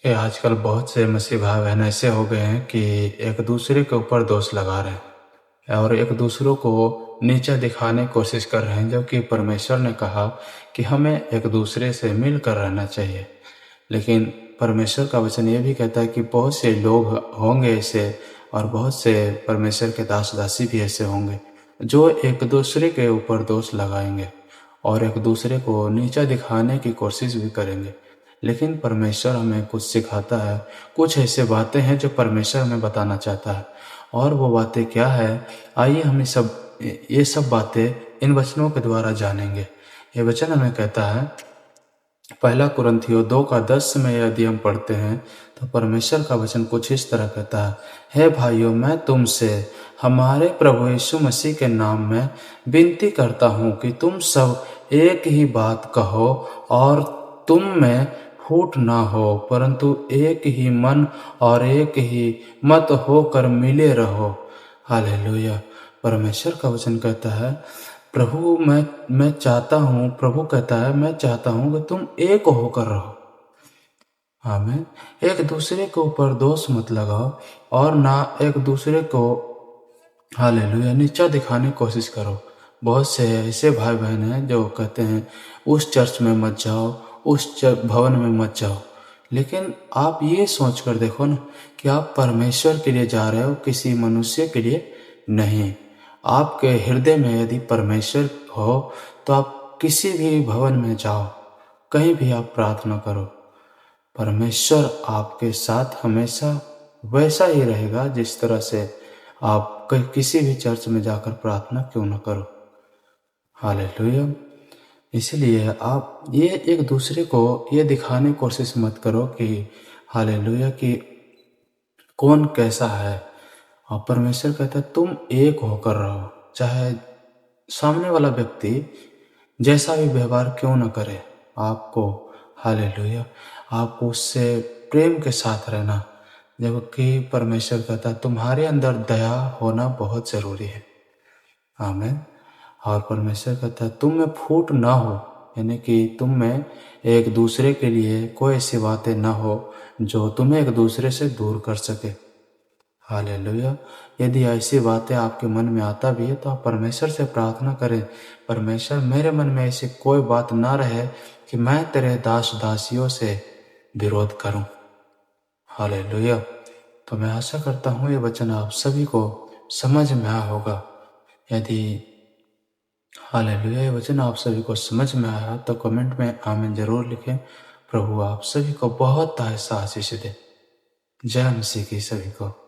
ये आजकल बहुत से मसीह भाई-बहन ऐसे हो गए हैं कि एक दूसरे के ऊपर दोष लगा रहे हैं और एक दूसरों को नीचा दिखाने की कोशिश कर रहे हैं, जबकि परमेश्वर ने कहा कि हमें एक दूसरे से मिलकर रहना चाहिए। लेकिन परमेश्वर का वचन ये भी कहता है कि बहुत से लोग होंगे ऐसे और बहुत से परमेश्वर के दास-दासी भी ऐसे होंगे, जो एक दूसरे के ऊपर दोष लगाएंगे और एक दूसरे को नीचा दिखाने की कोशिश भी करेंगे। लेकिन परमेश्वर हमें कुछ सिखाता है, कुछ ऐसे बातें हैं जो परमेश्वर हमें बताना चाहता है। और वो बातें क्या है, आइए हम ये सब बातें इन वचनों के द्वारा जानेंगे। ये वचन हमें कहता है, पहला कुरिन्थियों 2:10 में यदि हम पढ़ते हैं तो परमेश्वर का वचन कुछ इस तरह कहता है, हे भाइयों, मैं तुमसे हमारे प्रभु यीशु मसीह के नाम में विनती करता हूँ कि तुम सब एक ही बात कहो और तुम में फूट ना हो, परंतु एक ही मन और एक ही मत होकर मिले रहो। हालेलुया। परमेश्वर का वचन कहता है, मैं चाहता हूँ, प्रभु कहता है, मैं चाहता हूँ कि तुम एक होकर रहो। आमीन। एक दूसरे के ऊपर दोष मत लगाओ और ना एक दूसरे को हालेलुया नीचा दिखाने की कोशिश करो। बहुत से ऐसे भाई बहन हैं जो कहते हैं उस चर्च में मत जाओ, उस भवन में मत जाओ। लेकिन आप ये सोच कर देखो ना कि आप परमेश्वर के लिए जा रहे हो, किसी मनुष्य के लिए नहीं। आपके हृदय में यदि परमेश्वर हो तो आप किसी भी भवन में जाओ, कहीं भी आप प्रार्थना करो, परमेश्वर आपके साथ हमेशा वैसा ही रहेगा जिस तरह से आप किसी भी चर्च में जाकर प्रार्थना क्यों न करो। हालेलुया। इसलिए आप ये एक दूसरे को ये दिखाने की कोशिश मत करो कि हालेलुया कि कौन कैसा है। और परमेश्वर कहता है तुम एक होकर रहो, चाहे सामने वाला व्यक्ति जैसा भी व्यवहार क्यों न करे, आपको हालेलुया आपको उससे प्रेम के साथ रहना। जबकि परमेश्वर कहता है तुम्हारे अंदर दया होना बहुत ज़रूरी है। आमीन। और परमेश्वर कहता है तुम में फूट ना हो, यानी कि तुम में एक दूसरे के लिए कोई ऐसी बातें ना हो जो तुम्हें एक दूसरे से दूर कर सके। हालेलुया। यदि ऐसी बातें आपके मन में आता भी है तो आप परमेश्वर से प्रार्थना करें, परमेश्वर मेरे मन में ऐसी कोई बात ना रहे कि मैं तेरे दास दासियों से विरोध करूं। हालेलुया। तो मैं आशा करता हूँ ये वचन आप सभी को समझ में आया होगा। यदि हालेलुया ये वचन आप सभी को समझ में आया तो कमेंट में आमीन जरूर लिखें। प्रभु आप सभी को बहुत ऐसा आशीष दे। जय मसीह की सभी को।